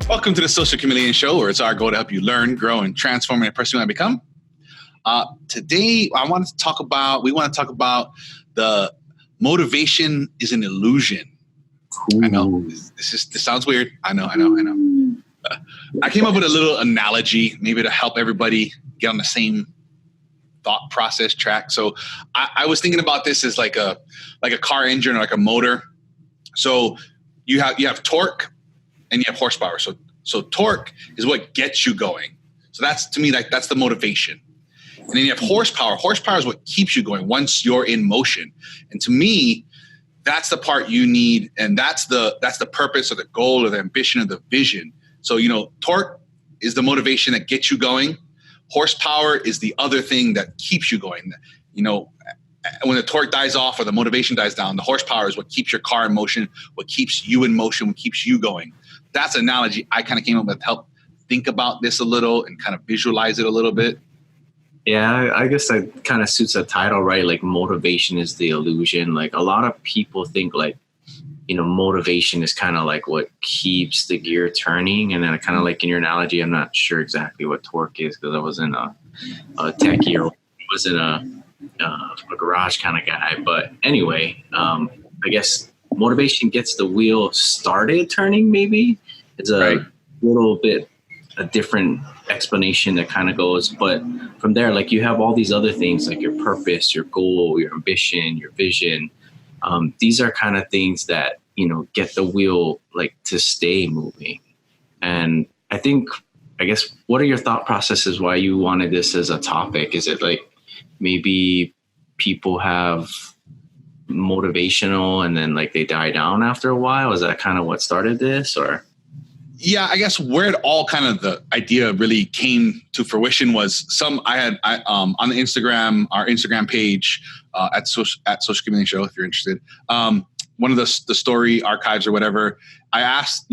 Welcome to the Social Chameleon Show, where it's our goal to help you learn, grow, and transform into the person you want to become. Today, we want to talk about the motivation is an illusion. Ooh. I know this sounds weird. I know. I came up with a little analogy, maybe to help everybody get on the same thought process track. So I was thinking about this as like a car engine or like a motor. So you have torque and you have horsepower. So torque is what gets you going. So that's, to me, that's the motivation. And then you have horsepower. Horsepower is what keeps you going once you're in motion. And to me, that's the part you need, and that's the purpose or the goal or the ambition or the vision. So, torque is the motivation that gets you going. Horsepower is the other thing that keeps you going. When the torque dies off or the motivation dies down, the horsepower is what keeps your car in motion, what keeps you in motion, what keeps you going. That's an analogy I kind of came up with to help think about this a little and kind of visualize it a little bit. Yeah, I guess that kind of suits the title, right? Like, motivation is the illusion. Like, a lot of people think motivation is kind of like what keeps the gear turning. And then kind of like in your analogy, I'm not sure exactly what torque is because I wasn't a techie or wasn't a garage kind of guy. But anyway, I guess motivation gets the wheel started turning, maybe. It's a little bit a different explanation that kind of goes. But from there, like, you have all these other things like your purpose, your goal, your ambition, your vision. These are kind of things that, get the wheel like to stay moving. And I guess, what are your thought processes why you wanted this as a topic? Is it like maybe people have motivational and then like they die down after a while? Is that kind of what started this? Or yeah, I guess where it all kind of the idea really came to fruition was on the Instagram, our Instagram page at Social Chameleon Show, if you're interested. One of the story archives or whatever, I asked,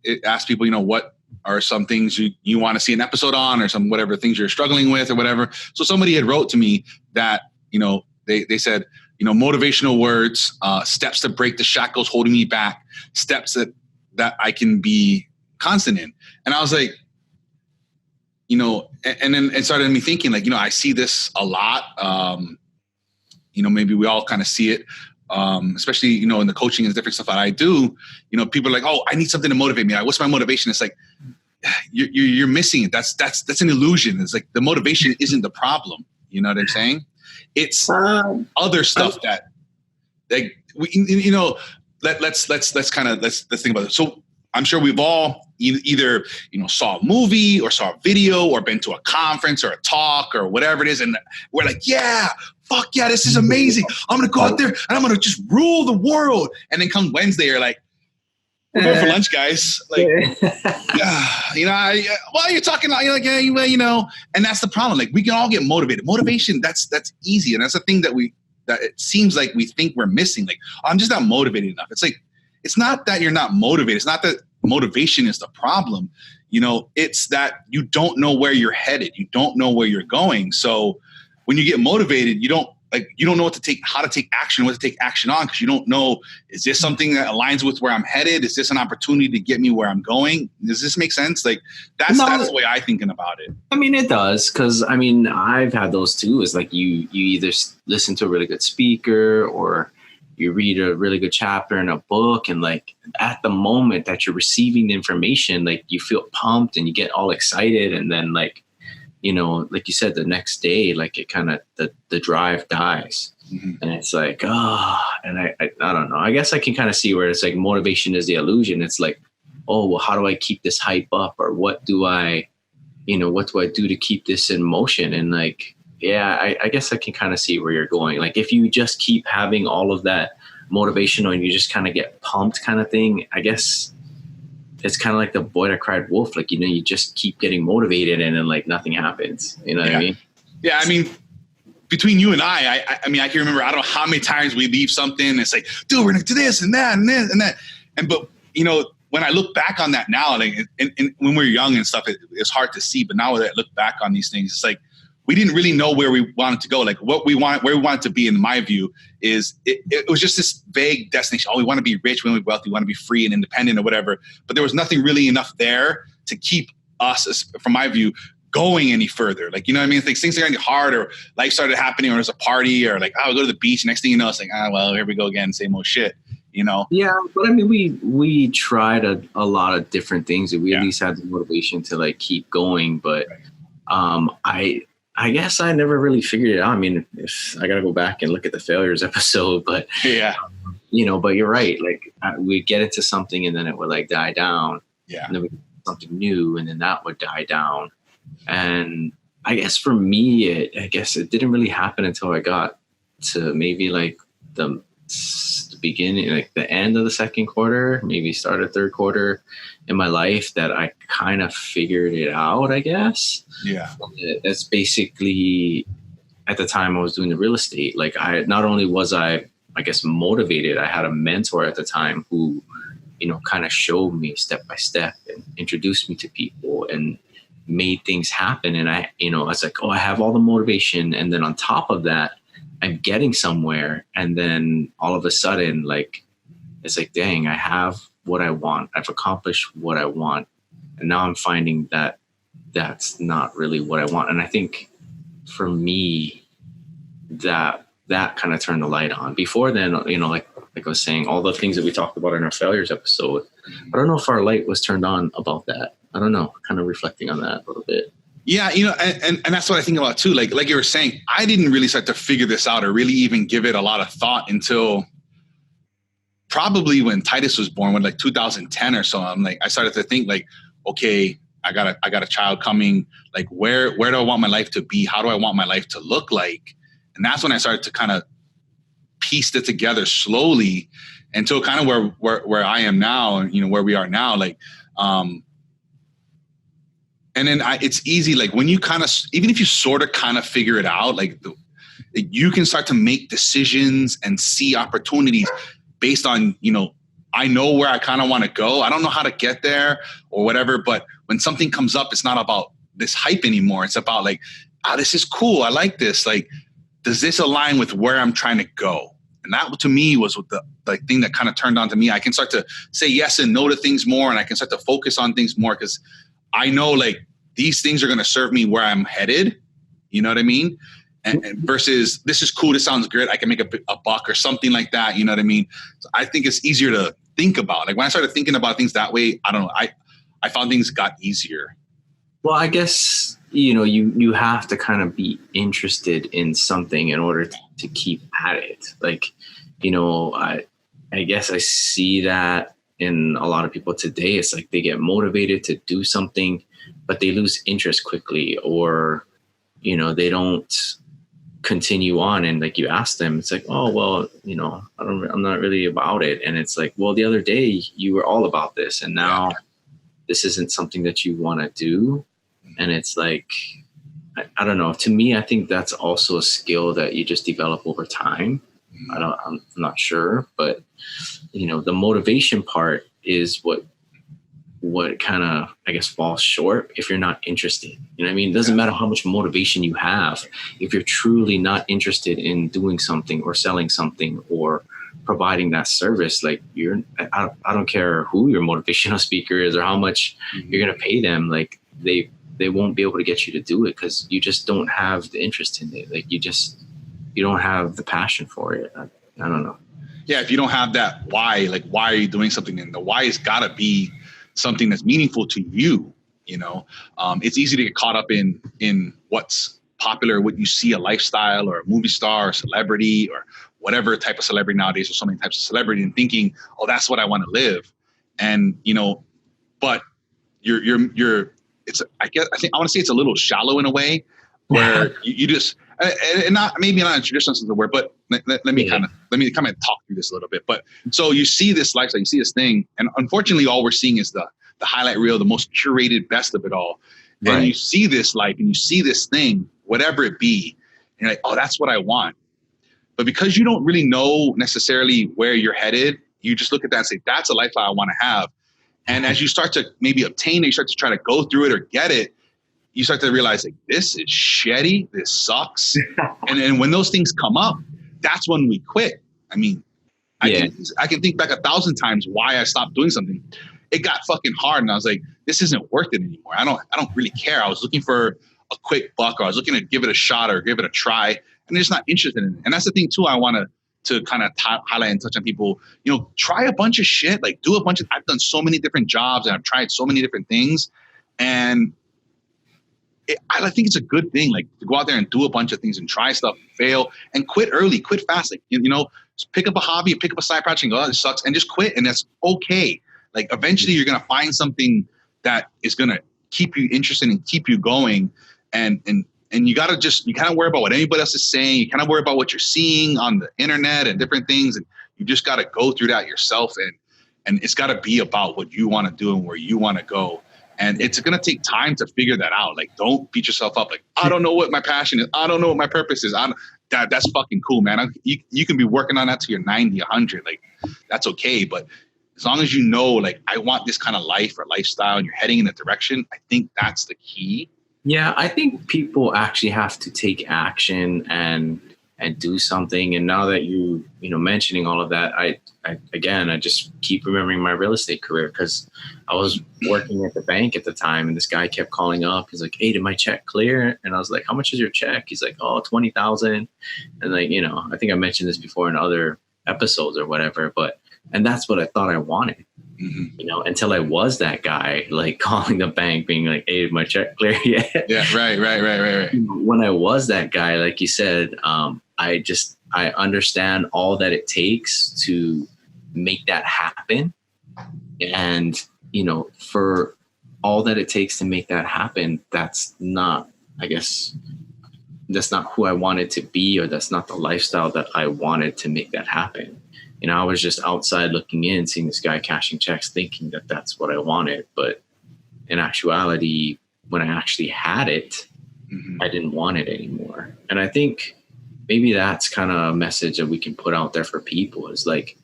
it asked people, what are some things you want to see an episode on, or some whatever things you're struggling with or whatever. So somebody had wrote to me that, they said, motivational words, steps to break the shackles holding me back, steps that I can be constant in. And I was like, and then it started me thinking like, I see this a lot. Maybe we all kind of see it, especially, in the coaching and different stuff that I do. People are like, oh, I need something to motivate me. Like, what's my motivation? It's like, you're missing it. That's an illusion. It's like the motivation isn't the problem. You know what I'm saying? It's other stuff that like let's think about it. So I'm sure we've all either saw a movie or saw a video or been to a conference or a talk or whatever it is, and we're like, yeah, fuck yeah, this is amazing. I'm gonna go out there and I'm gonna just rule the world. And then come Wednesday, you're like, we're going for lunch, guys. Like, well, you're talking like, and that's the problem. Like, we can all get motivated. Motivation, that's easy, and that's the thing that it seems like we think we're missing. Like, I'm just not motivated enough. It's like, it's not that you're not motivated. It's not that motivation is the problem. It's that you don't know where you're headed. You don't know where you're going. So when you get motivated, you don't know how to take action, what to take action on, because you don't know, is this something that aligns with where I'm headed? Is this an opportunity to get me where I'm going? Does this make sense? Like, that's the way I'm thinking about it. I mean, it does, because I've had those too. Is like you either listen to a really good speaker or you read a really good chapter in a book, and like at the moment that you're receiving the information, like you feel pumped and you get all excited, and then like, like you said, the next day, like it kind of, the drive dies. Mm-hmm. And it's like, and I don't know. I guess I can kind of see where it's like motivation is the illusion. It's like, oh, well, how do I keep this hype up? Or what do I do to keep this in motion? And like, yeah, I guess I can kind of see where you're going. Like, if you just keep having all of that motivational and you just kind of get pumped kind of thing, I guess it's kind of like the boy that cried wolf. Like, you just keep getting motivated and then like nothing happens. You know what I mean? Yeah. I mean, between you and I can remember, I don't know how many times we leave something and it's like, dude, we're going to do this and that and this and that. But when I look back on that now, like, and when we were young and stuff, it's hard to see. But now that I look back on these things, it's like, we didn't really know where we wanted to go. Like where we wanted to be, in my view, is it was just this vague destination. Oh, we want to be rich, we want to be wealthy, we want to be free and independent or whatever. But there was nothing really enough there to keep us, from my view, going any further. Like, you know what I mean? It's like things are getting hard, or life started happening, or there's a party, or like, oh, I'll go to the beach. Next thing you know, it's like, well, here we go again, same old shit, you know? Yeah, but I mean, we tried a lot of different things, and we at least had the motivation to like keep going. But I guess I never really figured it out. I mean, if I got to go back and look at the failures episode, but you know, but you're right. Like we get into something and then it would like die down. Yeah. And then we get something new and then that would die down. And I guess for me, I guess it didn't really happen until I got to maybe like the beginning, like the end of the second quarter, maybe start of third quarter in my life, that I kind of figured it out, I guess. Yeah. That's basically, at the time I was doing the real estate. Like not only was I guess motivated, I had a mentor at the time who, you know, kind of showed me step by step and introduced me to people and made things happen. And I was like, oh, I have all the motivation. And then on top of that, I'm getting somewhere. And then all of a sudden, like, it's like, dang, I have what I want. I've accomplished what I want. And now I'm finding that that's not really what I want. And I think for me, that kind of turned the light on. Before then, you know, like I was saying, all the things that we talked about in our failures episode, I don't know if our light was turned on about that. I don't know, kind of reflecting on that a little bit. Yeah, you know, and that's what I think about too. Like you were saying, I didn't really start to figure this out or really even give it a lot of thought until probably when Titus was born, when like 2010 or so. I'm like, I started to think like, okay, I got a child coming. Like, where do I want my life to be? How do I want my life to look like? And that's when I started to kind of piece it together slowly until kind of where I am now, you know, where we are now. Like, and then it's easy, like when you kind of, even if you sort of kind of figure it out, like you can start to make decisions and see opportunities based on, you know, I know where I kind of want to go. I don't know how to get there or whatever, but when something comes up, it's not about this hype anymore. It's about like, this is cool. I like this. Like, does this align with where I'm trying to go? And that to me was the thing that kind of turned on to me. I can start to say yes and no to things more, and I can start to focus on things more because I know like these things are going to serve me where I'm headed. You know what I mean? And versus this is cool. This sounds good. I can make a buck or something like that. You know what I mean? So I think it's easier to think about. Like when I started thinking about things that way, I don't know. I found things got easier. Well, I guess, you know, you have to kind of be interested in something in order to keep at it. Like, you know, I guess I see that in a lot of people today. It's like they get motivated to do something, but they lose interest quickly, or, you know, they don't continue on. And like you ask them, it's like, oh, well, you know, I'm not really about it. And it's like, well, the other day you were all about this, and now this isn't something that you want to do. And it's like, I don't know. To me, I think that's also a skill that you just develop over time. I'm not sure, but you know, the motivation part is what kind of, I guess, falls short if you're not interested. You know what I mean? It doesn't matter how much motivation you have. If you're truly not interested in doing something or selling something or providing that service, like I don't care who your motivational speaker is or how much you're going to pay them. Like they won't be able to get you to do it because you just don't have the interest in it. Like you don't have the passion for it. I don't know. Yeah. If you don't have that why, like, why are you doing something? And the why has got to be something that's meaningful to you. You know, it's easy to get caught up in what's popular, what you see, a lifestyle or a movie star or celebrity or whatever type of celebrity nowadays. There's so many types of celebrity, and thinking, oh, that's what I want to live. And, you know, but I think I want to say it's a little shallow in a way where you just, and not maybe not in traditional sense of the word, but let me kind of talk through this a little bit. But so you see this lifestyle, you see this thing, and unfortunately, all we're seeing is the highlight reel, the most curated best of it all. Right. And you see this life, and you see this thing, whatever it be, and you're like, oh, that's what I want. But because you don't really know necessarily where you're headed, you just look at that and say, that's a lifestyle I want to have. And as you start to maybe obtain it, you start to try to go through it or get it, you start to realize like, this is shitty. This sucks. And then when those things come up, that's when we quit. I mean, I can think back 1,000 times why I stopped doing something. It got fucking hard, and I was like, this isn't worth it anymore. I don't really care. I was looking for a quick buck, or I was looking to give it a shot or give it a try, and I'm just not interested in it. And that's the thing too. I want to kind of highlight and touch on people. You know, try a bunch of shit. Like do a bunch of. I've done so many different jobs, and I've tried so many different things, and I think it's a good thing. Like to go out there and do a bunch of things and try stuff, fail, and quit early, quit fast. Like you know, just pick up a hobby, pick up a side project, and go, oh, this sucks, and just quit, and that's okay. Like eventually you're going to find something that is going to keep you interested and keep you going. And you got to you kind of worry about what anybody else is saying. You kind of worry about what you're seeing on the internet and different things. And you just got to go through that yourself. And it's got to be about what you want to do and where you want to go. And it's going to take time to figure that out. Like, don't beat yourself up. Like, I don't know what my passion is. I don't know what my purpose is. That's fucking cool, man. You can be working on that till you're 90, 100. Like, that's okay. But as long as you know, like, I want this kind of life or lifestyle and you're heading in a direction, I think that's the key. Yeah, I think people actually have to take action and do something. And now that you mentioning all of that, I just keep remembering my real estate career, because I was working at the bank at the time, and this guy kept calling up. He's like, "Hey, did my check clear?" And I was like, "How much is your check?" He's like, "Oh, 20,000. And like, I think I mentioned this before in other episodes or whatever, and that's what I thought I wanted, until I was that guy, like calling the bank being like, "Hey, did my check clear yet?" Yeah, right. When I was that guy, like you said, I understand all that it takes to make that happen. And, for all that it takes to make that happen, that's not who I wanted to be, or that's not the lifestyle that I wanted to make that happen. I was just outside looking in, seeing this guy cashing checks, thinking that that's what I wanted. But in actuality, when I actually had it, I didn't want it anymore. And I think maybe that's kind of a message that we can put out there for people, is like,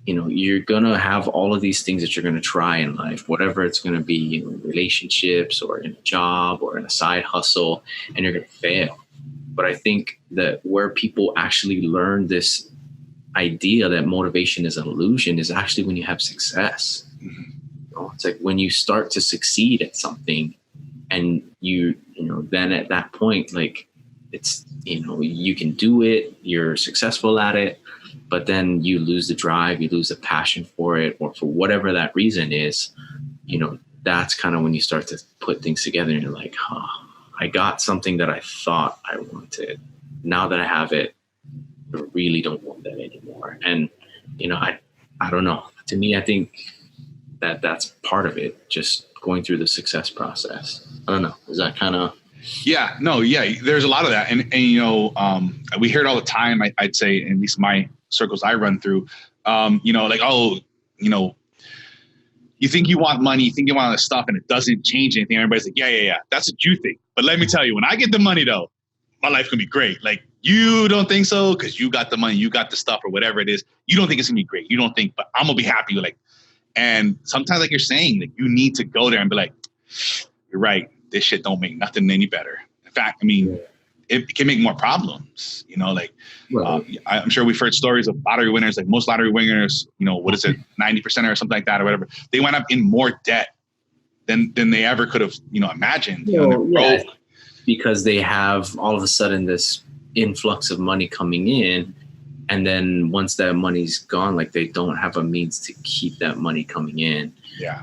you're going to have all of these things that you're going to try in life, whatever it's going to be, relationships or in a job or in a side hustle, and you're going to fail. But I think that where people actually learn this idea that motivation is an illusion is actually when you have success. It's like when you start to succeed at something, and then at that point, like, it's, you can do it, you're successful at it, but then you lose the drive, you lose the passion for it, or for whatever that reason is, that's kind of when you start to put things together and you're like, I got something that I thought I wanted. Now that I have it, I really don't want that anymore. And, I don't know. To me, I think that that's part of it, just going through the success process. I don't know. Is that kind of... Yeah, no, yeah, there's a lot of that. And we hear it all the time. I'd say, at least my circles I run through, like, oh, you think you want money, you think you want all this stuff, and it doesn't change anything. Everybody's like, yeah. That's what you think. But let me tell you, when I get the money, though, my life can be great. Like, you don't think so because you got the money, you got the stuff, or whatever it is. You don't think it's gonna be great. You don't think, but I'm gonna be happy. Like, and sometimes, like you're saying, like, you need to go there and be like, you're right. This shit don't make nothing any better. In fact, I mean, it can make more problems. I'm sure we've heard stories of lottery winners. Like most lottery winners, what is it, 90% or something like that, or whatever. They went up in more debt than they ever could have, imagined. Because they have all of a sudden this influx of money coming in, and then once that money's gone, like, they don't have a means to keep that money coming in. Yeah.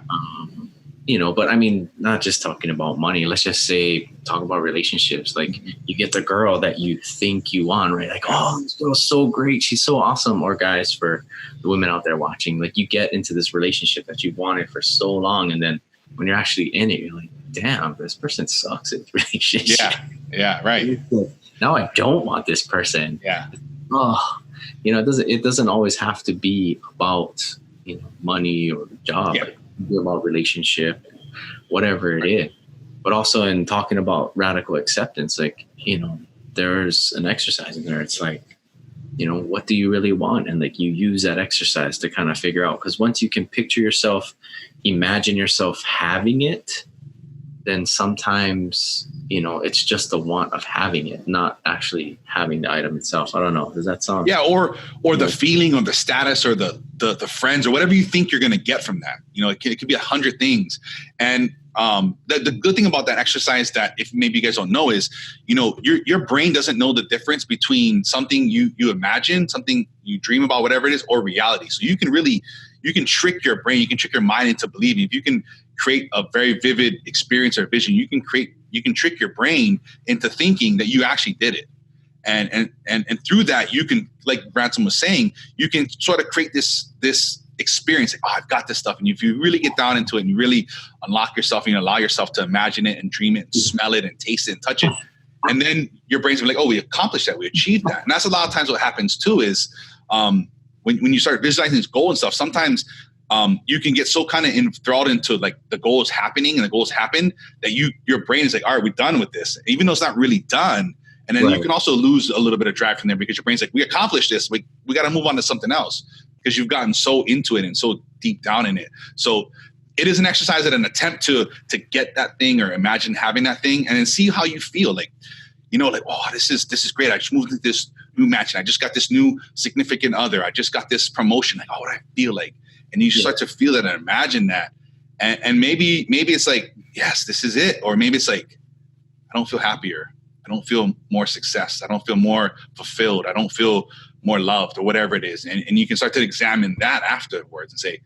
But I mean, not just talking about money. Let's just say, talk about relationships. Like, you get the girl that you think you want, right? Like, oh, this girl's so great, she's so awesome. Or guys, for the women out there watching, like, you get into this relationship that you've wanted for so long, and then when you're actually in it, you're like, damn, this person sucks at relationship. Yeah, right. Now I don't want this person. Yeah. Oh, it doesn't always have to be about money or job. Yeah. Like, about relationship, whatever it is. But also, in talking about radical acceptance, like, there's an exercise in there. It's like, what do you really want? And like, you use that exercise to kind of figure out, because once you can picture yourself, imagine yourself having it, then sometimes, it's just the want of having it, not actually having the item itself. I don't know. Does that sound? Yeah. Or the feeling or the status or the friends or whatever you think you're going to get from that. It could be 100 things. And the good thing about that exercise, that if maybe you guys don't know, is, your brain doesn't know the difference between something you imagine, something you dream about, whatever it is, or reality. So you can trick your brain, you can trick your mind into believing. If you can create a very vivid experience or vision, you can trick your brain into thinking that you actually did it. And through that, you can, like Ransom was saying, you can sort of create this experience, like, oh, I've got this stuff. And if you really get down into it and you really unlock yourself and you allow yourself to imagine it and dream it and smell it and taste it and touch it, and then your brain's gonna be like, oh, we accomplished that, we achieved that. And that's a lot of times what happens too is when you start visualizing this goal and stuff, sometimes you can get so kind of enthralled into like the goal is happening and the goals happen that your brain is like, all right, we're done with this, even though it's not really done. And then you can also lose a little bit of drive from there because your brain's like, we accomplished this. We got to move on to something else because you've gotten so into it and so deep down in it. So it is an exercise and an attempt to get that thing or imagine having that thing and then see how you feel. Like, like, oh, this is great. I just moved into this new match and I just got this new significant other. I just got this promotion. Like, oh, what do I feel like? And you start to feel that and imagine that. And maybe it's like, yes, this is it. Or maybe it's like, I don't feel happier. I don't feel more success. I don't feel more fulfilled. I don't feel more loved or whatever it is. And you can start to examine that afterwards and say,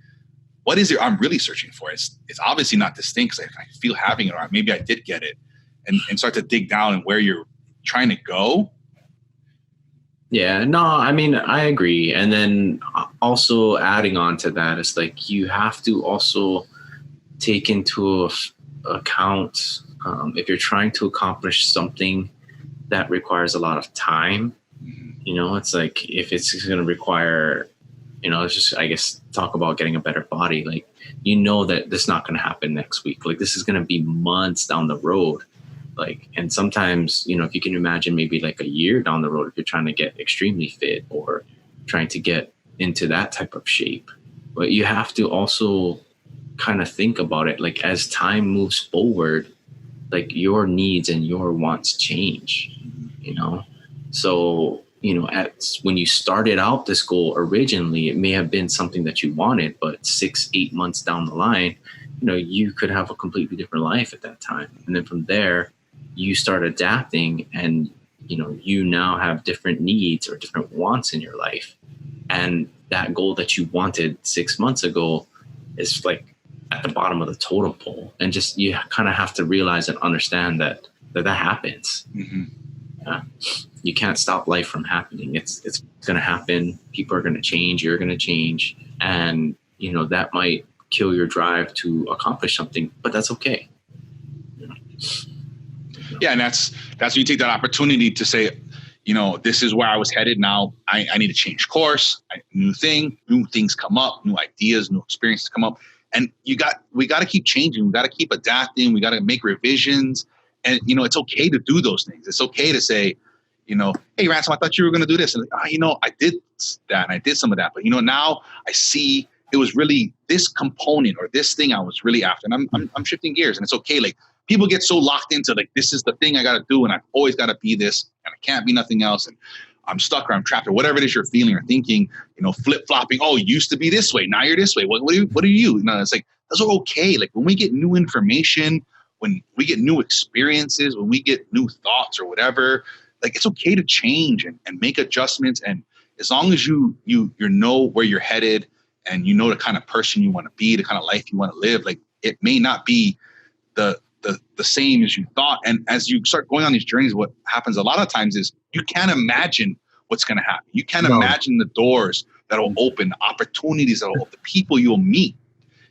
what is it I'm really searching for? It's obviously not this thing because I feel having it, or maybe I did get it, and start to dig down and where you're trying to go. Yeah, no, I mean, I agree. And then also adding on to that is like, you have to also take into account if you're trying to accomplish something that requires a lot of time, it's like if it's going to require, let's just, I guess, talk about getting a better body. Like, that this is not going to happen next week. Like, this is going to be months down the road. Like, and sometimes, if you can imagine maybe like a year down the road, if you're trying to get extremely fit or trying to get into that type of shape, but you have to also kind of think about it. Like, as time moves forward, like your needs and your wants change, So, when you started out this goal originally, it may have been something that you wanted, but 6-8 months down the line, you could have a completely different life at that time. And then from there, you start adapting and, you now have different needs or different wants in your life. And that goal that you wanted 6 months ago is like at the bottom of the totem pole. And just, you kind of have to realize and understand that happens. Mm-hmm. You can't stop life from happening. It's going to happen. People are going to change. You're going to change. And, that might kill your drive to accomplish something, but that's okay. Yeah. And that's when you take that opportunity to say, this is where I was headed. Now I need to change course. New things come up, new ideas, new experiences come up. And we got to keep changing. We got to keep adapting. We got to make revisions. And, it's okay to do those things. It's okay to say, hey, Ransom, I thought you were going to do this. And I did that and I did some of that. But, now I see it was really this component or this thing I was really after. And I'm shifting gears. And it's okay. Like, people get so locked into like, this is the thing I got to do. And I've always got to be this and I can't be nothing else. And I'm stuck or I'm trapped or whatever it is you're feeling or thinking, flip-flopping. Oh, you used to be this way. Now you're this way. What are you? It's like, those are okay. Like, when we get new information, when we get new experiences, when we get new thoughts or whatever, like, it's okay to change and make adjustments. And as long as you know where you're headed and the kind of person you want to be, the kind of life you want to live, like, it may not be the same as you thought. And as you start going on these journeys, what happens a lot of times is you can't imagine what's going to happen. You can't imagine the doors that will open, the opportunities that will open, the people you'll meet.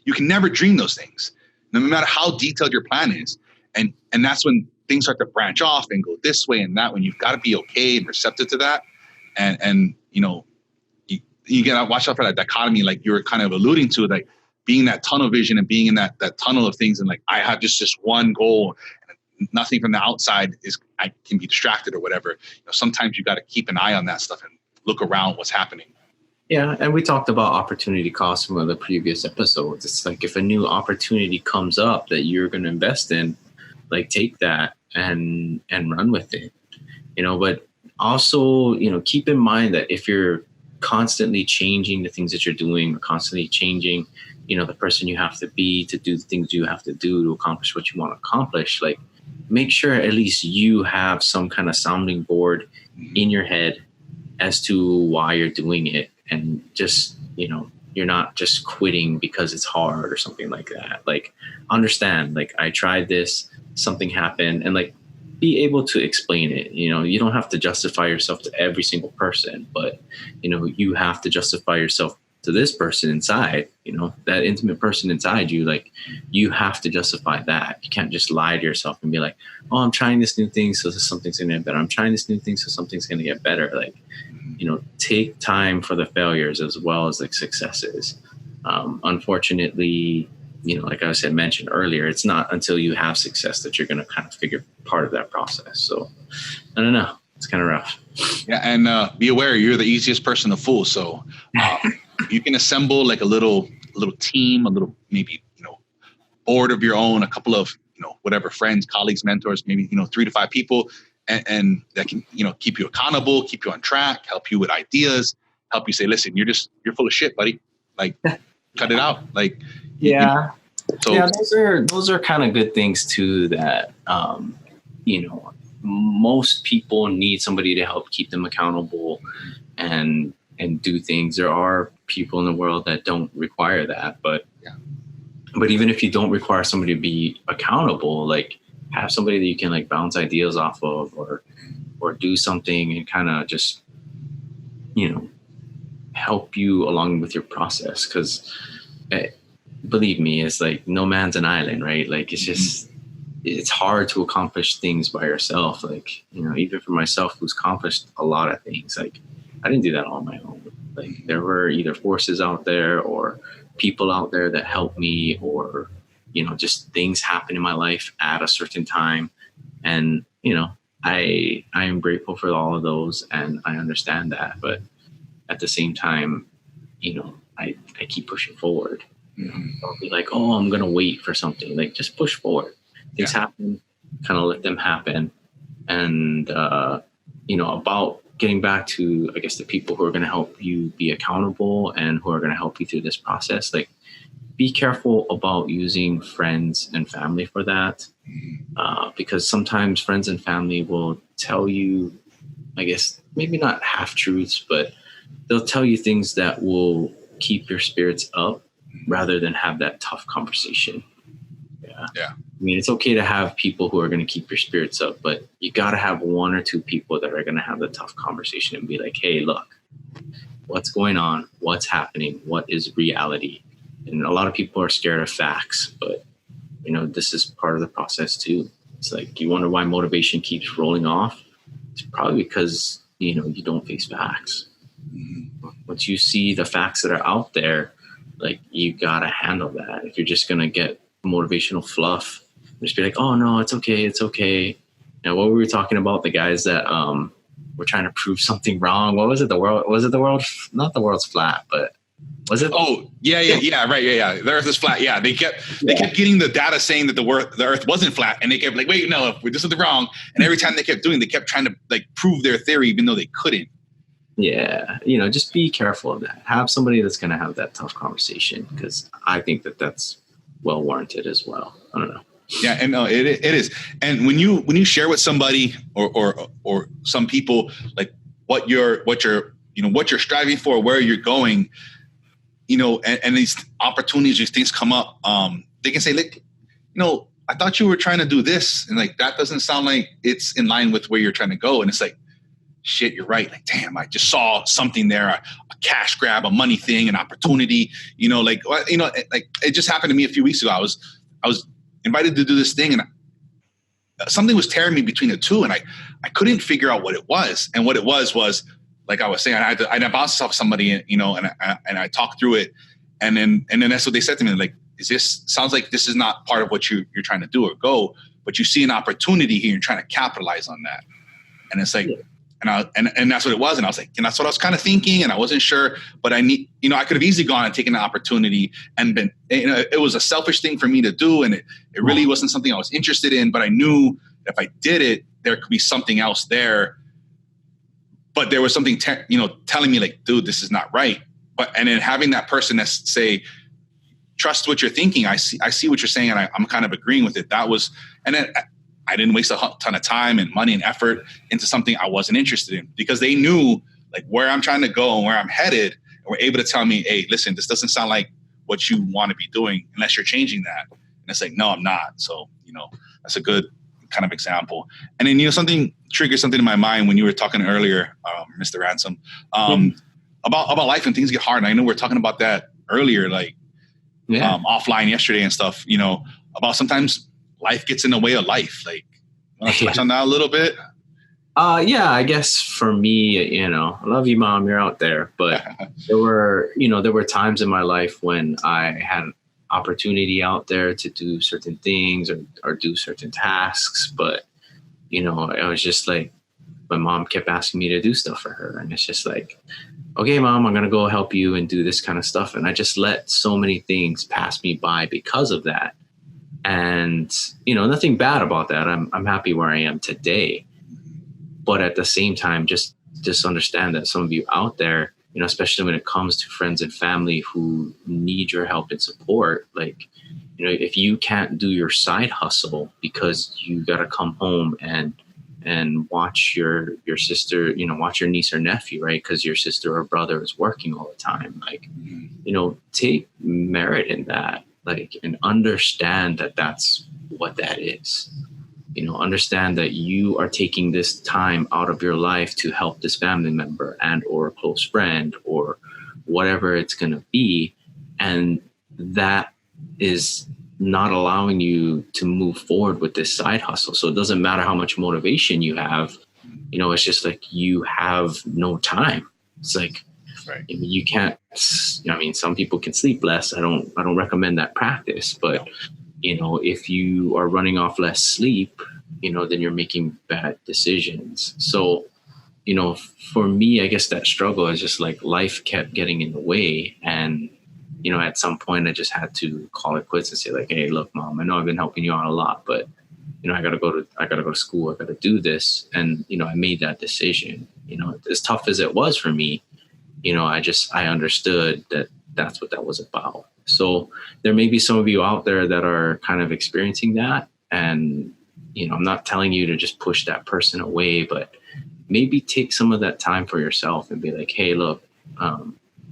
You can never dream those things, no matter how detailed your plan is. And that's when things start to branch off and go this way and that, when you've got to be okay and receptive to that. And you got to watch out for that dichotomy, like you were kind of alluding to, like being that tunnel vision and being in that tunnel of things. And like, I have just this one goal and nothing from the outside I can be distracted or whatever. Sometimes you got to keep an eye on that stuff and look around what's happening. Yeah. And we talked about opportunity cost from one of the previous episodes. It's like, if a new opportunity comes up that you're going to invest in, like take that and run with it, but also, keep in mind that if you're constantly changing the things that you're doing, or constantly changing, the person you have to be to do the things you have to do to accomplish what you want to accomplish, like make sure at least you have some kind of sounding board in your head as to why you're doing it, and just, you're not just quitting because it's hard or something like that. Like, understand, like, I tried this, something happened, and like, be able to explain it. You don't have to justify yourself to every single person, but you have to justify yourself to this person inside, that intimate person inside you. Like, you have to justify that. You can't just lie to yourself and be like, oh, I'm trying this new thing, so something's gonna get better. I'm trying this new thing, so something's gonna get better. Like, take time for the failures as well as like successes. Unfortunately, like I mentioned earlier, it's not until you have success that you're going to kind of figure part of that process. So I don't know. It's kind of rough. Yeah. And be aware, you're the easiest person to fool. So you can assemble like a little team, a little, maybe, board of your own, a couple of, whatever, friends, colleagues, mentors, maybe, 3 to 5 people, and that can, keep you accountable, keep you on track, help you with ideas, help you say, listen, you're full of shit, buddy. Like, cut it out. Like, yeah. Those are kind of good things too, that, most people need somebody to help keep them accountable and do things. There are people in the world that don't require that, but even if you don't require somebody to be accountable, like, have somebody that you can like bounce ideas off of, or do something and kind of just, help you along with your process. Cause believe me, it's like no man's an island, right? Like, it's just, it's hard to accomplish things by yourself. Like, even for myself, who's accomplished a lot of things, like, I didn't do that on my own. Like, there were either forces out there or people out there that helped me, or, just things happen in my life at a certain time. And, I am grateful for all of those, and I understand that. But at the same time, I keep pushing forward. I'll be like, oh, I'm going to wait for something. Like, just push forward. Things happen, kind of let them happen. And, about getting back to, I guess, the people who are going to help you be accountable and who are going to help you through this process, like, be careful about using friends and family for that. Because sometimes friends and family will tell you, I guess, maybe not half truths, but they'll tell you things that will keep your spirits up rather than have that tough conversation. Yeah. I mean, it's okay to have people who are going to keep your spirits up, but you got to have 1 or 2 people that are going to have the tough conversation and be like, hey, look, what's going on? What's happening? What is reality? And a lot of people are scared of facts, but, this is part of the process too. It's like, you wonder why motivation keeps rolling off. It's probably because, you don't face facts. Once you see the facts that are out there, like, you got to handle that. If you're just going to get motivational fluff, just be like, oh no, it's okay. It's okay. What were we talking about? The guys that, were trying to prove something wrong. What was it? Not the world's flat, but was it? Oh, yeah, right, yeah. The Earth is flat. Yeah, they kept getting the data saying that the Earth wasn't flat, and they kept like, wait, no, we did something wrong. And every time they kept trying to like prove their theory, even though they couldn't. Yeah, just be careful of that. Have somebody that's going to have that tough conversation, because I think that that's well warranted as well. I don't know. Yeah, and no, it is. And when you share with somebody or some people like what you're striving for, where you're going, and these opportunities, these things come up, they can say, like, I thought you were trying to do this, and like that doesn't sound like it's in line with where you're trying to go. And it's like, shit, you're right. Like, damn, I just saw something there, a cash grab, a money thing, an opportunity. Like it just happened to me a few weeks ago. I was invited to do this thing, and something was tearing me between the two, and I couldn't figure out what it was. And what it was like I was saying, I bounced off somebody, and I talked through it, and then that's what they said to me. Like, sounds like this is not part of what you're trying to do or go, but you see an opportunity here, you're trying to capitalize on that. And it's like, And that's what it was. And I was like, and that's what I was kind of thinking. And I wasn't sure, but I could have easily gone and taken the opportunity and been, it was a selfish thing for me to do. And it really wasn't something I was interested in, but I knew if I did it, there could be something else there. But there was something, telling me like, dude, this is not right. And then having that person that say, trust what you're thinking. I see what you're saying. And I'm kind of agreeing with it. And then I didn't waste a ton of time and money and effort into something I wasn't interested in, because they knew like where I'm trying to go and where I'm headed, and were able to tell me, hey, listen, this doesn't sound like what you want to be doing unless you're changing that. And it's like, no, I'm not. So, that's a good kind of example. And then, something triggered something in my mind when you were talking earlier, Mr. Ransom, about life and things get hard. And I know we were talking about that earlier, like offline yesterday and stuff, about sometimes life gets in the way of life. Like, want to touch on that a little bit? Yeah, I guess for me, I love you, Mom, you're out there. But there were times in my life when I had an opportunity out there to do certain things or do certain tasks. But, I was just like, my mom kept asking me to do stuff for her. And it's just like, okay, Mom, I'm going to go help you and do this kind of stuff. And I just let so many things pass me by because of that. And, nothing bad about that. I'm happy where I am today. But at the same time, just understand that some of you out there, especially when it comes to friends and family who need your help and support, like, if you can't do your side hustle because you got to come home and watch your sister, watch your niece or nephew, right? Because your sister or brother is working all the time. Like, take merit in that. Like, and understand that that's what that is. Understand that you are taking this time out of your life to help this family member and or a close friend or whatever it's going to be. And that is not allowing you to move forward with this side hustle. So it doesn't matter how much motivation you have, it's just like you have no time. It's like, right. You can't, some people can sleep less. I don't recommend that practice, but if you are running off less sleep, then you're making bad decisions. So, for me, I guess that struggle is just like life kept getting in the way. And, at some point I just had to call it quits and say like, hey, look, Mom, I know I've been helping you out a lot, but, I gotta go to school. I gotta do this. And, I made that decision, as tough as it was for me, I understood that that's what that was about. So there may be some of you out there that are kind of experiencing that. And, I'm not telling you to just push that person away, but maybe take some of that time for yourself and be like, hey, look,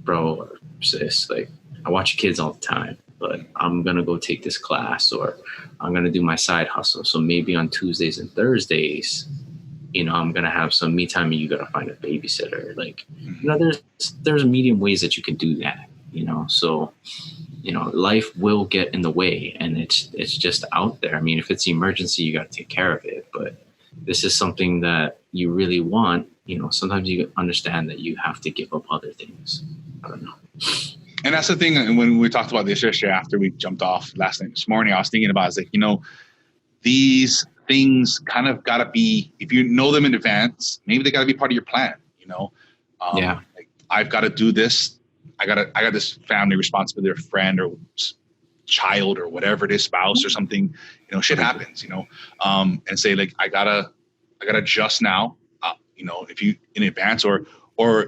bro, or sis, like, I watch your kids all the time, but I'm going to go take this class or I'm going to do my side hustle. So maybe on Tuesdays and Thursdays, I'm going to have some me time and you got to find a babysitter. Like, there's medium ways that you can do that, so, life will get in the way and it's just out there. I mean, if it's an emergency, you got to take care of it, but this is something that you really want, sometimes you understand that you have to give up other things. I don't know. And that's the thing. And when we talked about this yesterday, after we jumped off last night, this morning, I was thinking about, like, these things kind of got to be, if you know them in advance, maybe they got to be part of your plan, like, I've got to do this. I got this family responsibility, or friend or child or whatever it is, spouse or something, shit happens, and say like, I gotta adjust now, if you in advance or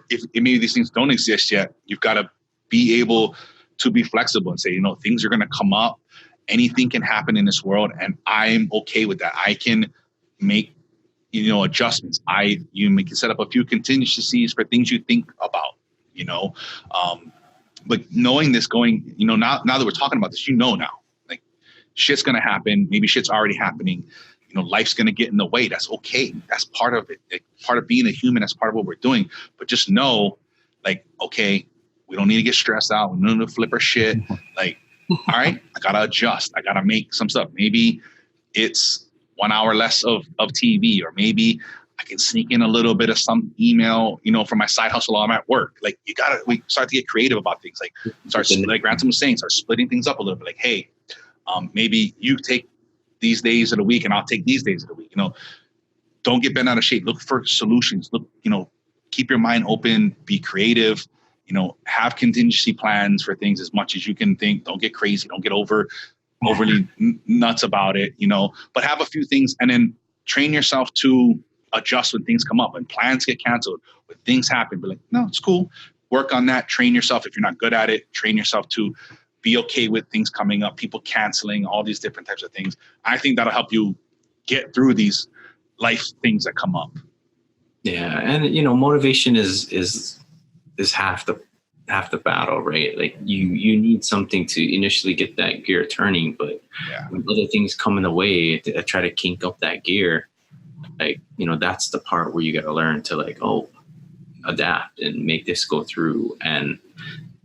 if maybe these things don't exist yet, you've got to be able to be flexible and say, things are going to come up. Anything can happen in this world. And I'm okay with that. I can make, adjustments. You can set up a few contingencies for things you think about, but knowing this going, now that we're talking about this, now, like, shit's going to happen. Maybe shit's already happening. Life's going to get in the way. That's okay. That's part of it. Like, part of being a human. That's part of what we're doing. But just know, like, okay, we don't need to get stressed out. We don't need to flip our shit. Like, all right, I got to adjust. I got to make some stuff. Maybe it's 1 hour less of TV, or maybe I can sneak in a little bit of some email, from my side hustle while I'm at work. Like, we start to get creative about things. Like, like Ransom was saying, start splitting things up a little bit. Like, hey, maybe you take these days of the week and I'll take these days of the week. don't get bent out of shape. Look for solutions. Look, keep your mind open, be creative, have contingency plans for things as much as you can think. Don't get crazy. Don't get overly nuts about it, but have a few things and then train yourself to adjust when things come up, when plans get canceled, when things happen. Be like, no, it's cool. Work on that. Train yourself. If you're not good at it, train yourself to be okay with things coming up, people canceling, all these different types of things. I think that'll help you get through these life things that come up. Yeah. And, motivation is half the battle, right? Like you need something to initially get that gear turning, but when other things come in the way to try to kink up that gear, like, that's the part where you got to learn to like, adapt and make this go through. And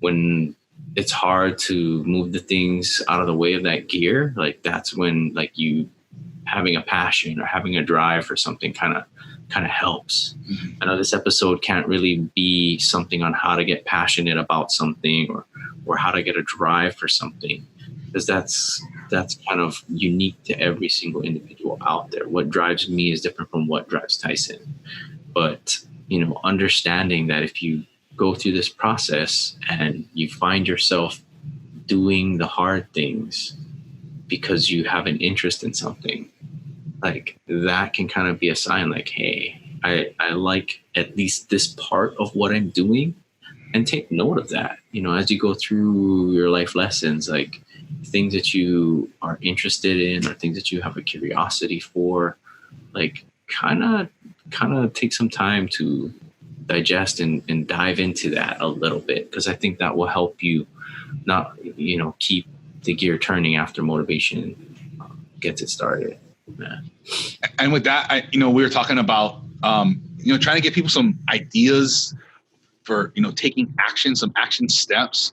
when it's hard to move the things out of the way of that gear, like that's when like you having a passion or having a drive for something kind of helps. I know this episode can't really be something on how to get passionate about something or how to get a drive for something, because that's kind of unique to every single individual out there. What drives me is different from what drives Tyson. But, understanding that if you go through this process and you find yourself doing the hard things because you have an interest in something, like that can kind of be a sign like, hey, I like at least this part of what I'm doing, and take note of that, as you go through your life lessons, like things that you are interested in or things that you have a curiosity for, like kind of take some time to digest and dive into that a little bit, because I think that will help you not, keep the gear turning after motivation gets it started. Yeah. And with that, we were talking about, trying to get people some ideas for, taking action, some action steps.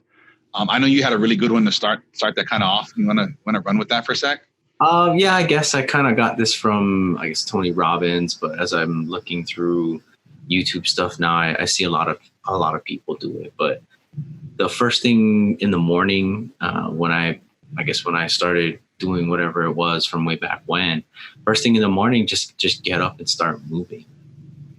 I know you had a really good one to start that kind of off. You want to run with that for a sec? Yeah, I guess I kind of got this from, Tony Robbins, but as I'm looking through YouTube stuff now, I see a lot of people do it. But the first thing in the morning, when I started doing whatever it was from way back when, first thing in the morning, just get up and start moving.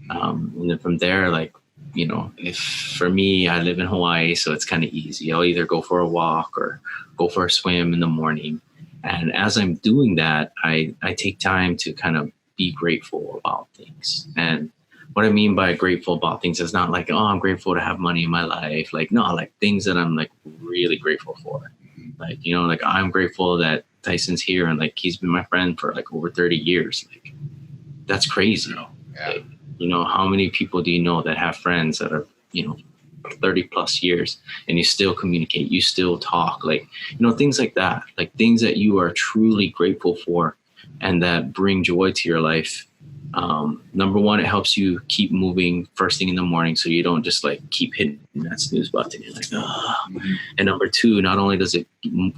And then from there, like, if for me, I live in Hawaii, so it's kind of easy. I'll either go for a walk or go for a swim in the morning. And as I'm doing that, I take time to kind of be grateful about things. And what I mean by grateful about things is not like, I'm grateful to have money in my life. Like, no, like things that I'm like really grateful for. Like, like I'm grateful that Tyson's here and like he's been my friend for like over 30 years. Like, that's crazy. Yeah. Like, how many people do you know that have friends that are, 30 plus years and you still communicate, you still talk, like, things like that, like things that you are truly grateful for and that bring joy to your life. Number one, it helps you keep moving first thing in the morning, so you don't just like keep hitting that snooze button. You're like, And number two, not only does it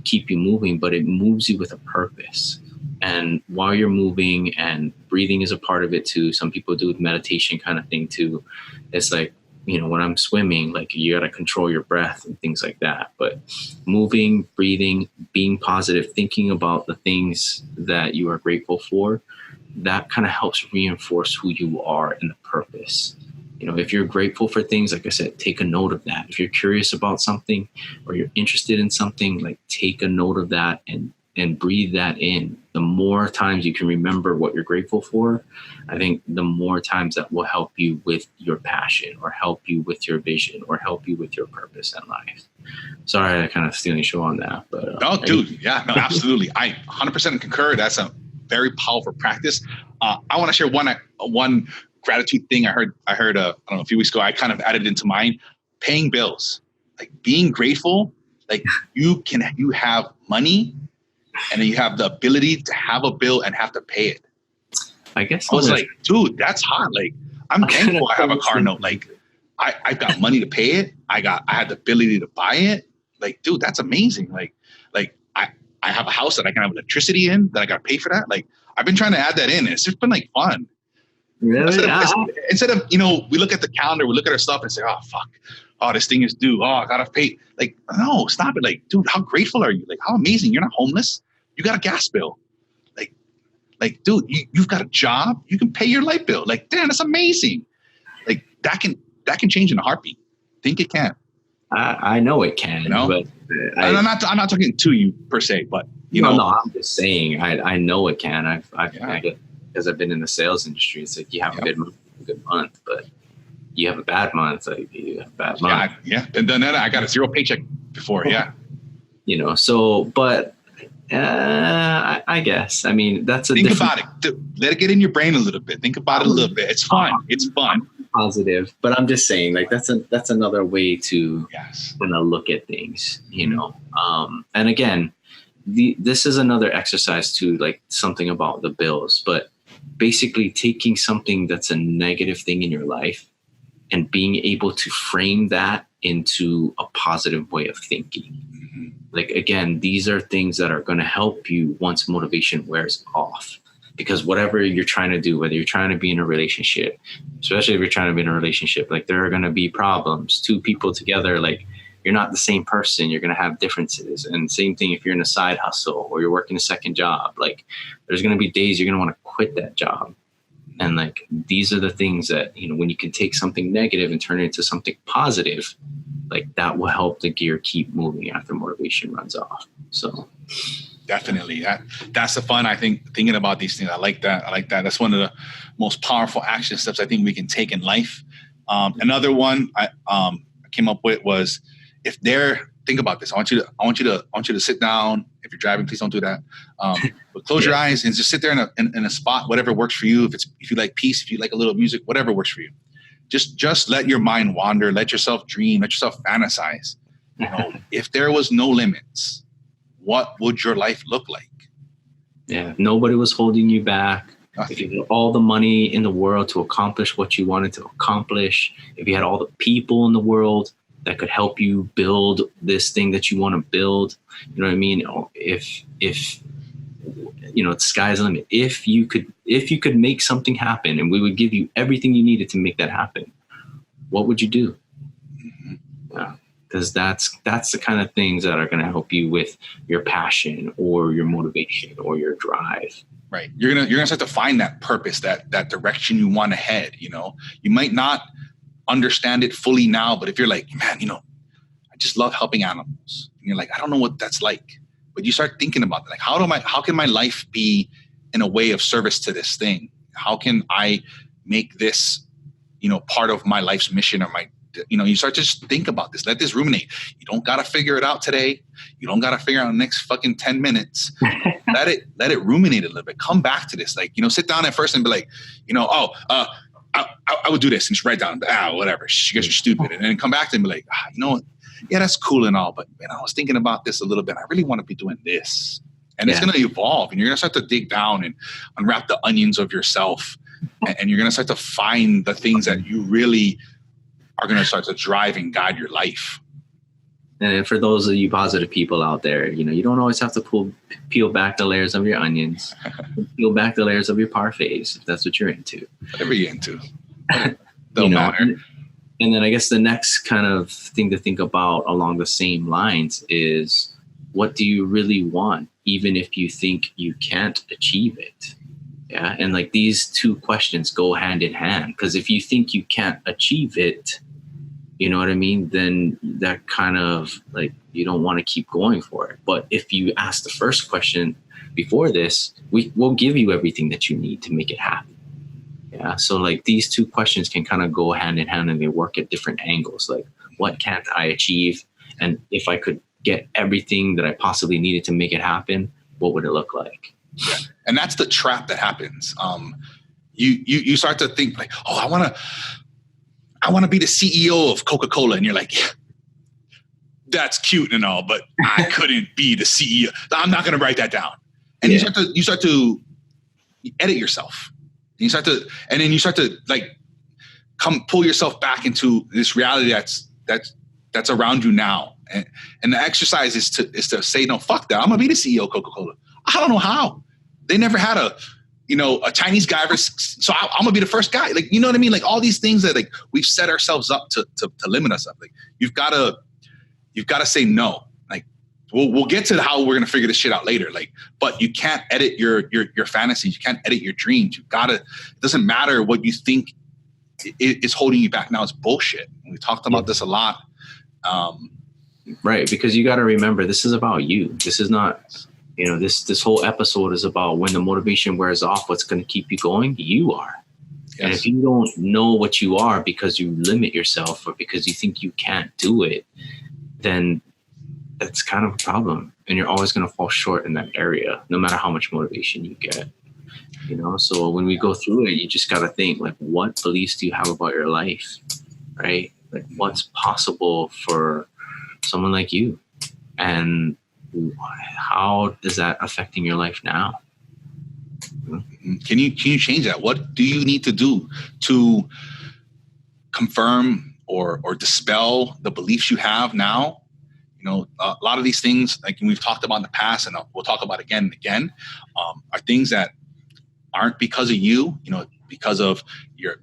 keep you moving, but it moves you with a purpose. And while you're moving, and breathing is a part of it too. Some people do meditation kind of thing too. It's like, when I'm swimming, like you got to control your breath and things like that. But moving, breathing, being positive, thinking about the things that you are grateful for, that kind of helps reinforce who you are and the purpose. If you're grateful for things, like I said, take a note of that. If you're curious about something or you're interested in something, like take a note of that and breathe that in. The more times you can remember what you're grateful for, I think the more times that will help you with your passion or help you with your vision or help you with your purpose in life. Sorry, I kind of stealing the show on that, but no, dude, yeah, no, absolutely. I 100% concur. That's a very powerful practice. I want to share one gratitude thing I heard. I don't know, a few weeks ago. I kind of added into mine: paying bills, like being grateful. Like you have money, and then you have the ability to have a bill and have to pay it. I guess I was like, dude, that's hot. Like, I'm thankful I have a car note. Like, I got money to pay it. I had the ability to buy it. Like, dude, that's amazing. Like I have a house that I can have electricity in, that I got to pay for that. Like, I've been trying to add that in. It's just been like fun. Really? Instead of, we look at the calendar, we look at our stuff and say, oh, fuck. Oh, this thing is due. Oh, I got to pay. Like, no, stop it. Like, dude, how grateful are you? Like, how amazing. You're not homeless. You got a gas bill. Like, dude, you've got a job. You can pay your light bill. Like, damn, that's amazing. Like that can change in a heartbeat. Think it can. I know it can, but I'm not talking to you per se, but you know. No, I'm just saying I know it can. Because I've been in the sales industry. It's like you have a good month, but you have a bad month. Like you have a bad month. Yeah. And then I got a zero paycheck before. Yeah. You know, so but I guess that's a think about it. Let it get in your brain a little bit. Think about it a little bit. It's fun. It's fun. Positive, but I'm just saying, like that's another way to kind of look at things, you know. And again, this is another exercise to like something about the bills, but basically taking something that's a negative thing in your life and being able to frame that into a positive way of thinking. Like, again, these are things that are going to help you once motivation wears off. Because whatever you're trying to do, whether you're trying to be in a relationship, especially if you're trying to be in a relationship, like there are going to be problems. Two people together, like you're not the same person. You're going to have differences. And same thing if you're in a side hustle or you're working a second job, like there's going to be days you're going to want to quit that job. And like these are the things that, you know, when you can take something negative and turn it into something positive, like that will help the gear keep moving after motivation runs off. So definitely. That's the fun, I think, thinking about these things. I like that. That's one of the most powerful action steps I think we can take in life. Another one I came up with was think about this. I want you to sit down. If you're driving, please don't do that. But close your eyes and just sit there in a spot, whatever works for you. If you like peace, if you like a little music, whatever works for you. Just let your mind wander, let yourself dream, let yourself fantasize. You know, if there was no limits, what would your life look like? Yeah, if nobody was holding you back. If you had all the money in the world to accomplish what you wanted to accomplish, if you had all the people in the world that could help you build this thing that you want to build, you know what I mean? If you know, the sky's the limit. If you could make something happen and we would give you everything you needed to make that happen, what would you do? Yeah. Because that's the kind of things that are going to help you with your passion or your motivation or your drive. Right. You're gonna start to find that purpose, that direction you want to head. You know, you might not understand it fully now, but if you're like, man, you know, I just love helping animals. And you're like, I don't know what that's like, but you start thinking about that. Like, how can my life be in a way of service to this thing? How can I make this, you know, part of my life's mission or my, you know, you start to just think about this. Let this ruminate. You don't got to figure it out today. You don't got to figure out the next fucking 10 minutes. Let it ruminate a little bit. Come back to this. Like, you know, sit down at first and be like, you know, I would do this and just write down, whatever. You guys are stupid. And then come back to it and be like, you know what? Yeah, that's cool and all, but man, I was thinking about this a little bit. I really want to be doing this. And it's going to evolve and you're going to start to dig down and unwrap the onions of yourself. And you're going to start to find the things that you really are going to start to drive and guide your life. And for those of you positive people out there, you know, you don't always have to peel back the layers of your onions, peel back the layers of your parfaits, if that's what you're into. Whatever you're into. Don't matter. And then I guess the next kind of thing to think about along the same lines is, what do you really want, even if you think you can't achieve it? Yeah. And like these two questions go hand in hand, because if you think you can't achieve it, you know what I mean? Then that kind of like, you don't want to keep going for it. But if you ask the first question before this, we'll give you everything that you need to make it happen. Yeah. So like these two questions can kind of go hand in hand and they work at different angles. Like, what can't I achieve? And if I could get everything that I possibly needed to make it happen, what would it look like? Yeah. And that's the trap that happens. You start to think like, oh, I want to be the CEO of Coca-Cola. And you're like, yeah, that's cute and all, but I couldn't be the CEO. I'm not going to write that down. And you start to edit yourself. And then you start to like pull yourself back into this reality that's around you now. And the exercise is to say, no, fuck that. I'm gonna be the CEO of Coca-Cola. I don't know how. They never had a Chinese guy, so I'm gonna be the first guy. Like, you know what I mean? Like all these things that like we've set ourselves up to limit us up. Like you've gotta say no. Like we'll get to how we're gonna figure this shit out later. Like, but you can't edit your fantasies. You can't edit your dreams. You gotta. It doesn't matter what you think is holding you back. Now it's bullshit. We talked about this a lot. Right, because you got to remember, this is about you. This is not, this whole episode is about when the motivation wears off, what's going to keep you going? You are. Yes. And if you don't know what you are because you limit yourself or because you think you can't do it, then that's kind of a problem. And you're always going to fall short in that area, no matter how much motivation you get. So when we go through it, you just got to think, like, what beliefs do you have about your life, right? Like, what's possible for someone like you, and how is that affecting your life now? Can you change that? What do you need to do to confirm or dispel the beliefs you have now? A lot of these things, like we've talked about in the past, and we'll talk about again and again, are things that aren't because of you, because of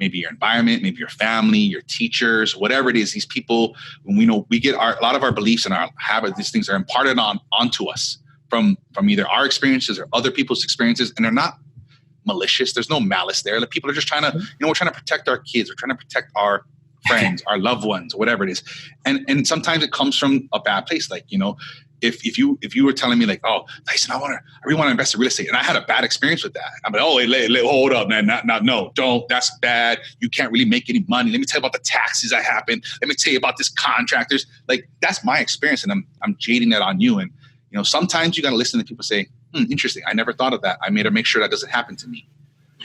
maybe your environment, maybe your family, your teachers, whatever it is. These people, when we get a lot of our beliefs and our habits, these things are imparted onto us from either our experiences or other people's experiences, and they're not malicious. There's no malice there. Like, people are just trying to, we're trying to protect our kids. We're trying to protect our friends, our loved ones, whatever it is. And sometimes it comes from a bad place. Like, if you were telling me, like, oh, Tyson, I really want to invest in real estate, and I had a bad experience with that, I'm like, oh, hold up, man, no, don't, that's bad. You can't really make any money. Let me tell you about the taxes that happened. Let me tell you about this contractors. Like, that's my experience, and I'm jading that on you. And sometimes you got to listen to people say, interesting, I never thought of that. I made to make sure that doesn't happen to me.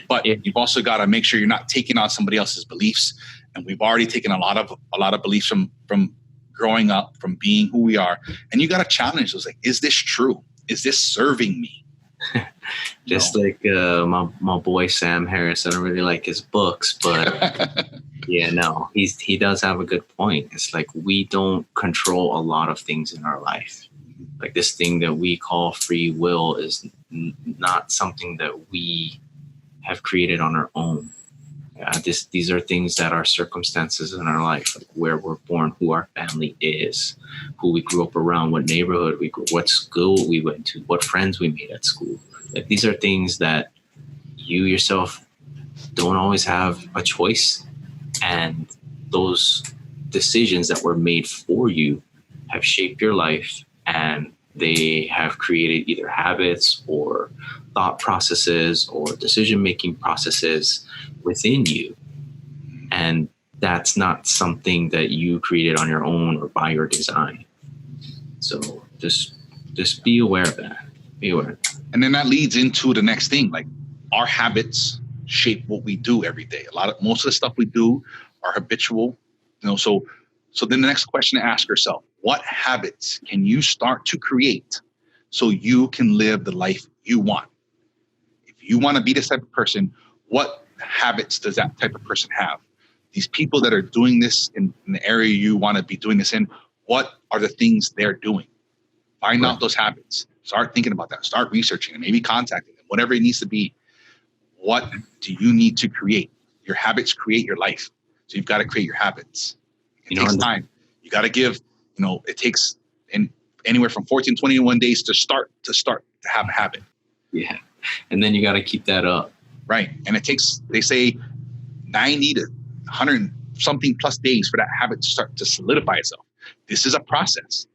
But you've also got to make sure you're not taking on somebody else's beliefs. And we've already taken a lot of beliefs from growing up, from being who we are, and you got to challenge those. Like, is this true? Is this serving me? Just like my boy Sam Harris. I don't really like his books, but he does have a good point. It's like, we don't control a lot of things in our life. Like, this thing that we call free will is not something that we have created on our own. These are things that are circumstances in our life, like where we're born, who our family is, who we grew up around, what neighborhood we grew, what school we went to, what friends we made at school. Like, these are things that you yourself don't always have a choice. And those decisions that were made for you have shaped your life, and they have created either habits or thought processes or decision-making processes within you. And that's not something that you created on your own or by your design. So just be aware of that. Be aware of that. And then that leads into the next thing. Like, our habits shape what we do every day. Most of the stuff we do are habitual. So then the next question to ask yourself, what habits can you start to create so you can live the life you want? If you want to be this type of person, what habits does that type of person have? These people that are doing this in the area you want to be doing this in, what are the things they're doing? Find out those habits. Start thinking about that. Start researching and maybe contacting them, whatever it needs to be. What do you need to create? Your habits create your life. So you've got to create your habits. It takes time. You got to give, it takes anywhere from 14, 21 days to start to have a habit. Yeah. And then you got to keep that up. Right. And it takes, they say, 90 to 100 something plus days for that habit to start to solidify itself. This is a process,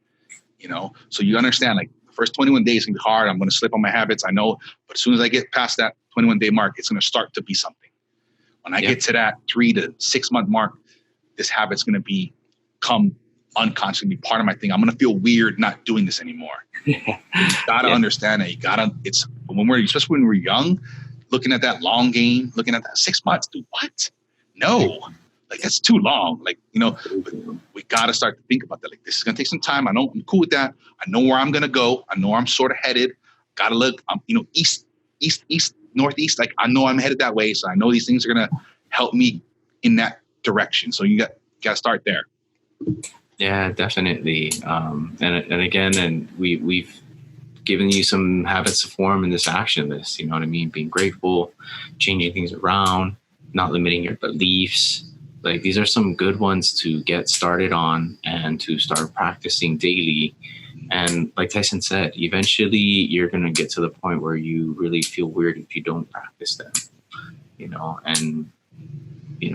so you understand, like, the first 21 days can be hard. I'm going to slip on my habits. I know. But as soon as I get past that 21-day mark, it's going to start to be something. When I get to that 3 to 6 month mark, this habit's going to become unconsciously be part of my thing. I'm going to feel weird not doing this anymore. You got to understand that. It's especially when we're young, looking at that long game, looking at that 6 months, dude, what? No, like, that's too long. Like, we got to start to think about that. Like, this is going to take some time. I know I'm cool with that. I know where I'm going to go. I know where I'm sort of headed. Got to look, east, northeast. Like, I know I'm headed that way. So I know these things are going to help me in that direction. So you got to start there. Yeah, definitely. And again, we've given you some habits to form in this action list. You know what I mean? Being grateful, changing things around, not limiting your beliefs. Like, these are some good ones to get started on and to start practicing daily. And like Tyson said, eventually you're going to get to the point where you really feel weird if you don't practice them, and,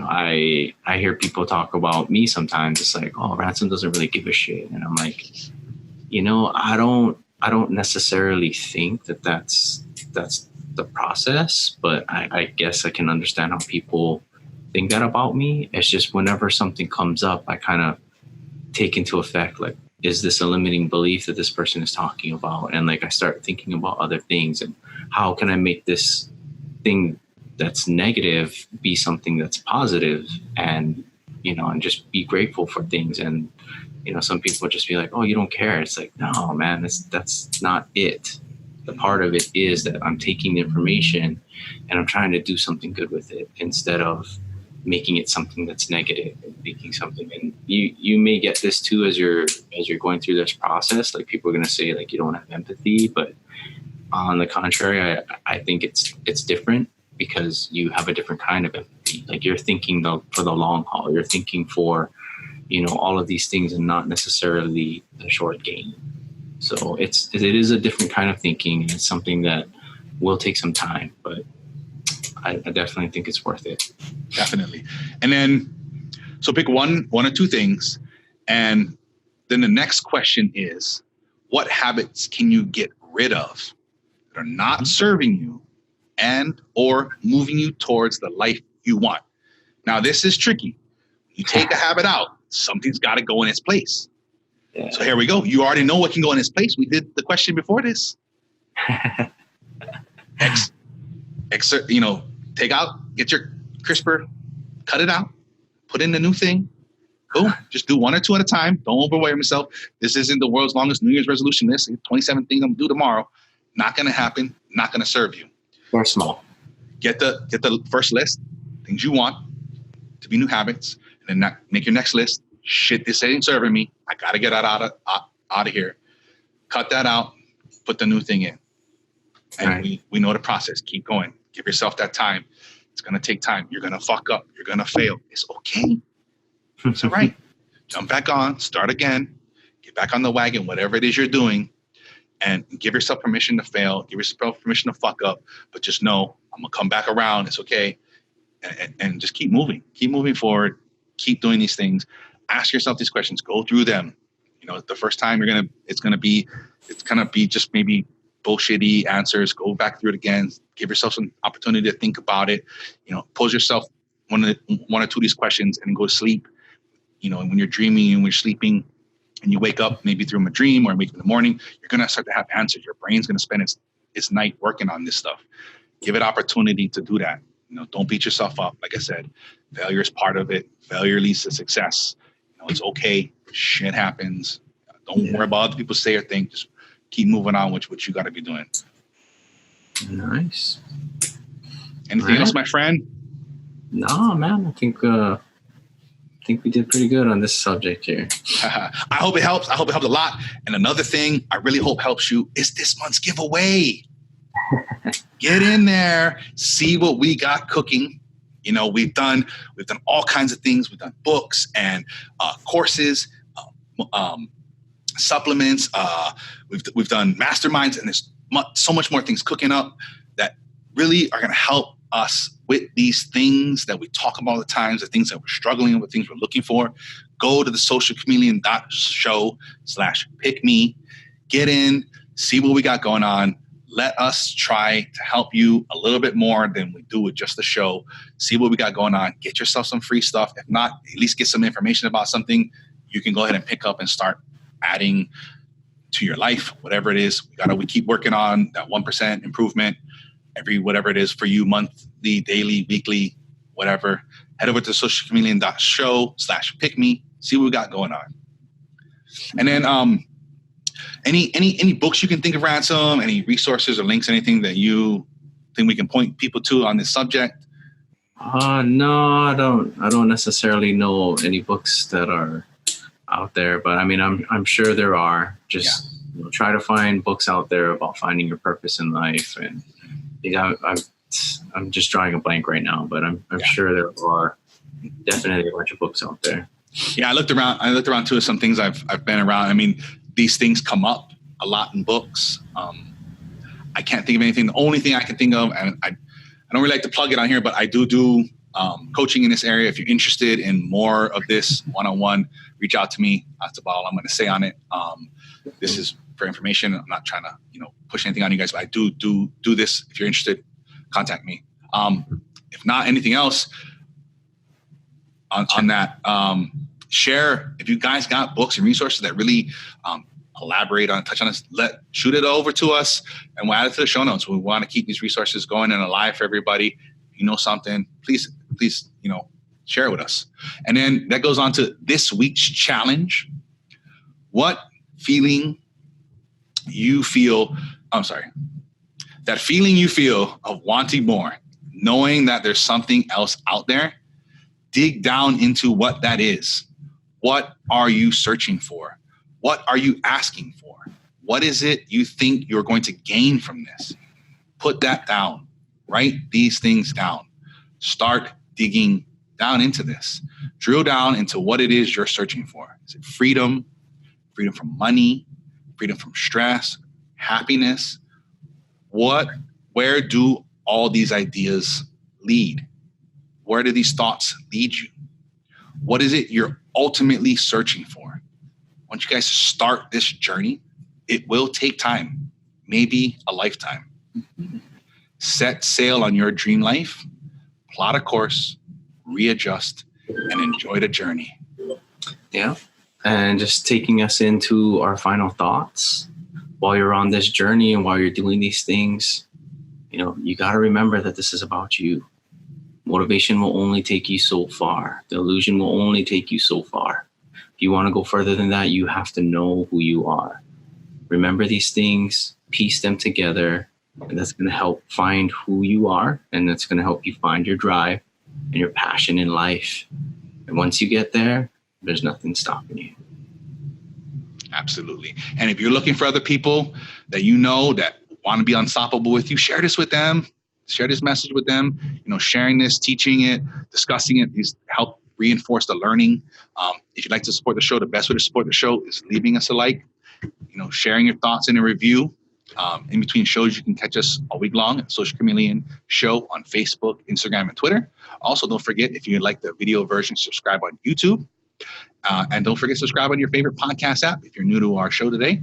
I hear people talk about me sometimes. It's like, oh, Ransom doesn't really give a shit. And I'm like, I don't necessarily think that that's the process, but I guess I can understand how people think that about me. It's just whenever something comes up, I kind of take into effect, like, is this a limiting belief that this person is talking about? And like, I start thinking about other things and how can I make this thing that's negative be something that's positive, and, and just be grateful for things. And, some people just be like, oh, you don't care. It's like, no, man, that's not it. The part of it is that I'm taking the information and I'm trying to do something good with it instead of making it something that's negative and making something. And you may get this too as you're going through this process. Like, people are going to say, like, you don't have empathy, but on the contrary, I think it's different because you have a different kind of empathy. Like, you're thinking for the long haul. You're thinking for, all of these things and not necessarily the short game. So it is a different kind of thinking, and it's something that will take some time, but I definitely think it's worth it. Definitely. And then, so pick one or two things. And then the next question is, what habits can you get rid of that are not serving you and or moving you towards the life you want? Now, this is tricky. You take a habit out, something's got to go in its place. Yeah. So here we go. You already know what can go in its place. We did the question before this. Take out, get your crisper, cut it out, put in the new thing. Boom. Just do one or two at a time. Don't overwhelm yourself. This isn't the world's longest New Year's resolution list. 27 things I'm gonna do tomorrow. Not gonna happen. Not gonna serve you. Or small. Get the first list, things you want to be new habits, and then make your next list. Shit, this ain't serving me. I gotta get out of here. Cut that out. Put the new thing in. And right. we know the process. Keep going. Give yourself that time. It's gonna take time. You're gonna fuck up. You're gonna fail. It's okay. It's all right. Jump back on. Start again. Get back on the wagon. Whatever it is you're doing, and give yourself permission to fail. Give yourself permission to fuck up. But just know I'm gonna come back around. It's okay. And just keep moving. Keep moving forward. Keep doing these things. Ask yourself these questions. Go through them. The first time it's gonna be just maybe bullshitty answers. Go back through it again. Give yourself some opportunity to think about it. Pose yourself one or two of these questions and go to sleep. And when you're dreaming and when you're sleeping and you wake up maybe through a dream or wake up in the morning, you're gonna start to have answers. Your brain's gonna spend its night working on this stuff. Give it opportunity to do that. Don't beat yourself up. Like I said, failure is part of it. Failure leads to success. It's okay. Shit happens. Don't worry about other people say or think. Just keep moving on with what you got to be doing. Nice. Anything else, my friend? No, man. I think we did pretty good on this subject here. I hope it helps. I hope it helped a lot. And another thing I really hope helps you is this month's giveaway. Get in there. See what we got cooking. We've done all kinds of things. We've done books and courses, supplements. We've done masterminds, and there's so much more things cooking up that really are going to help us with these things that we talk about all the time, the things that we're struggling with, things we're looking for. Go to thesocialchameleon.show/pick me. Get in, see what we got going on. Let us try to help you a little bit more than we do with just the show. See what we got going on. Get yourself some free stuff. If not, at least get some information about something you can go ahead and pick up and start adding to your life, whatever it is. We keep working on that 1% improvement whatever it is for you, monthly, daily, weekly, whatever. Head over to thesocialchameleon.show/pick me. See what we got going on. And then any books you can think of, Ransom, any resources or links, anything that you think we can point people to on this subject? No, I don't necessarily know any books that are out there, but I mean, I'm sure there are. Just try to find books out there about finding your purpose in life. And I'm just drawing a blank right now, but I'm sure there are definitely a bunch of books out there. Yeah, I looked around too at some things I've been around. I mean, these things come up a lot in books. I can't think of anything. The only thing I can think of, and I don't really like to plug it on here, but I do coaching in this area. If you're interested in more of this one-on-one, reach out to me. That's about all I'm going to say on it. This is for information. I'm not trying to, push anything on you guys, but I do this. If you're interested, contact me. If not anything else on that, share, if you guys got books and resources that really elaborate on, touch on this, shoot it over to us and we'll add it to the show notes. We want to keep these resources going and alive for everybody. If you know something, please, share it with us. And then that goes on to this week's challenge. What feeling you feel, that feeling you feel of wanting more, knowing that there's something else out there, dig down into what that is. What are you searching for? What are you asking for? What is it you think you're going to gain from this? Put that down. Write these things down. Start digging down into this. Drill down into what it is you're searching for. Is it freedom? Freedom from money? Freedom from stress? Happiness? Where do all these ideas lead? Where do these thoughts lead you? What is it you're ultimately searching for? Once you guys start this journey, it will take time, maybe a lifetime. Set sail on your dream life, plot a course, readjust, and enjoy the journey. Yeah. And just taking us into our final thoughts while you're on this journey and while you're doing these things, you got to remember that this is about you. Motivation will only take you so far. The illusion will only take you so far. If you want to go further than that, you have to know who you are. Remember these things, piece them together, and that's going to help find who you are, and that's going to help you find your drive and your passion in life. And once you get there, there's nothing stopping you. Absolutely. And if you're looking for other people that that want to be unstoppable with you, share this with them. Share this message with them. Sharing this, teaching it, discussing it, these help reinforce the learning. If you'd like to support the show, the best way to support the show is leaving us a like, sharing your thoughts in a review. In between shows, you can catch us all week long at Social Chameleon Show on Facebook, Instagram, and Twitter. Also, don't forget, if you'd like the video version, subscribe on YouTube. And don't forget to subscribe on your favorite podcast app if you're new to our show today.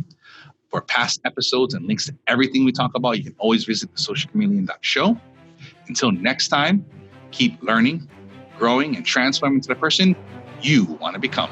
For past episodes and links to everything we talk about, you can always visit thesocialchameleon.show. Until next time, keep learning, growing, and transforming into the person you want to become.